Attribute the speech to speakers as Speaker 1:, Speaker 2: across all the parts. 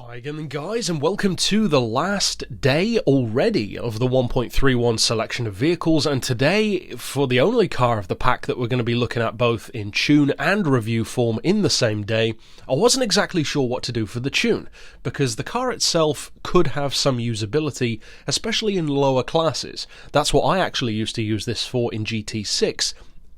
Speaker 1: Hi again guys, and welcome to the last day already of the 1.31 selection of vehicles, and today, for the only car of the pack that we're going to be looking at both in tune and review form in the same day, I wasn't exactly sure what to do for the tune, because the car itself could have some usability, especially in lower classes. That's what I actually used to use this for in GT6,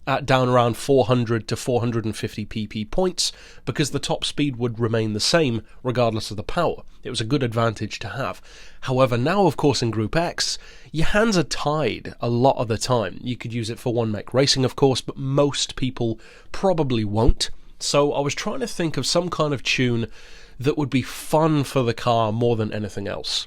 Speaker 1: at down around 400 to 450 pp points, because the top speed would remain the same regardless of the power. It was a good advantage to have. However, now of course in Group X, your hands are tied a lot of the time. You could use it for one-make racing of course, but most people probably won't. So I was trying to think of some kind of tune that would be fun for the car more than anything else.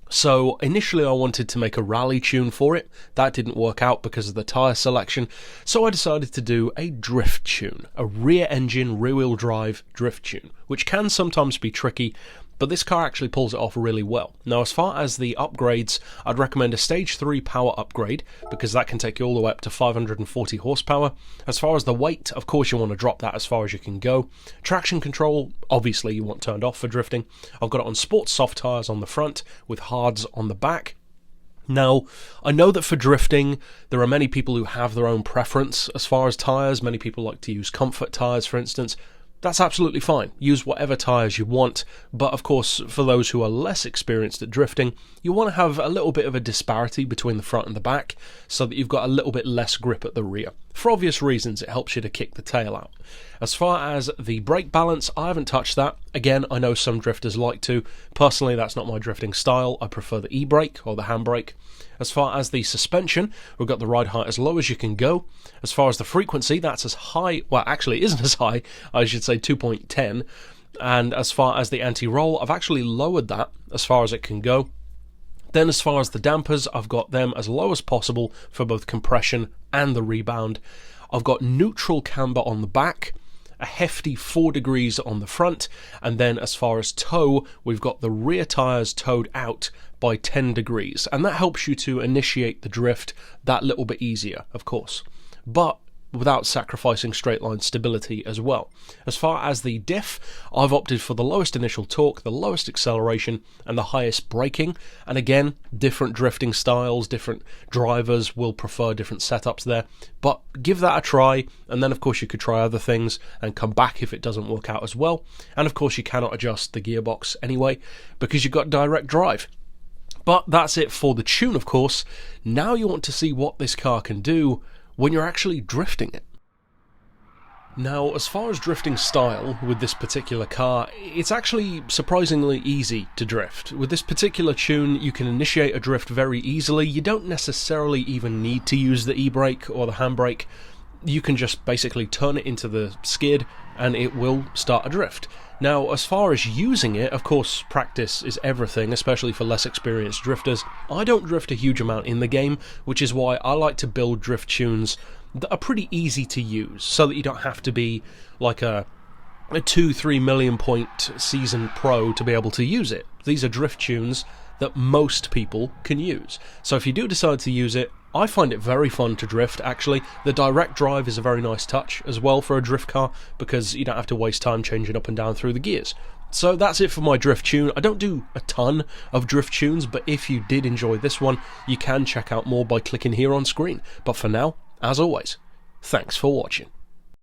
Speaker 1: So initially I wanted to make a rally tune for it. That didn't work out because of the tyre selection, so I decided to do a drift tune, a rear engine, rear wheel drive drift tune, which can sometimes be tricky, but this car actually pulls it off really well. Now as far as the upgrades, I'd recommend a stage 3 power upgrade, because that can take you all the way up to 540 horsepower. As far as the weight, of course you want to drop that as far as you can go. Traction control, obviously you want turned off for drifting. I've got it on sports soft tyres on the front, with hards on the back. Now, I know that for drifting, there are many people who have their own preference as far as tyres. Many people like to use comfort tyres, for instance. That's absolutely fine. Use whatever tyres you want, but of course, for those who are less experienced at drifting, you want to have a little bit of a disparity between the front and the back, so that you've got a little bit less grip at the rear. For obvious reasons, it helps you to kick the tail out. As far as the brake balance, I haven't touched that. Again, I know some drifters like to. Personally, that's not my drifting style. I prefer the e-brake or the handbrake. As far as the suspension, we've got the ride height as low as you can go. As far as the frequency, that's as high, well actually it isn't as high, I should say 2.10. And as far as the anti-roll, I've actually lowered that as far as it can go. Then as far as the dampers, I've got them as low as possible for both compression and the rebound. I've got neutral camber on the back, a hefty 4 degrees on the front, and then as far as toe, we've got the rear tyres towed out by 10 degrees, and that helps you to initiate the drift that little bit easier, of course, but without sacrificing straight line stability as well. As far as the diff, I've opted for the lowest initial torque, the lowest acceleration, and the highest braking. And again, different drifting styles, different drivers will prefer different setups there, but give that a try, and then of course you could try other things and come back if it doesn't work out as well. And of course you cannot adjust the gearbox anyway, because you've got direct drive. But that's it for the tune, of course. Now you want to see what this car can do when you're actually drifting it. Now, as far as drifting style with this particular car, it's actually surprisingly easy to drift. With this particular tune, you can initiate a drift very easily. You don't necessarily even need to use the e-brake or the handbrake. You can just basically turn it into the skid and it will start a drift. Now, as far as using it, of course, practice is everything, especially for less experienced drifters. I don't drift a huge amount in the game, which is why I like to build drift tunes that are pretty easy to use, so that you don't have to be like a 2-3 million point seasoned pro to be able to use it. These are drift tunes that most people can use. So if you do decide to use it, I find it very fun to drift, actually. The direct drive is a very nice touch as well for a drift car, because you don't have to waste time changing up and down through the gears. So that's it for my drift tune. I don't do a ton of drift tunes, but if you did enjoy this one, you can check out more by clicking here on screen. But for now, as always, thanks for watching.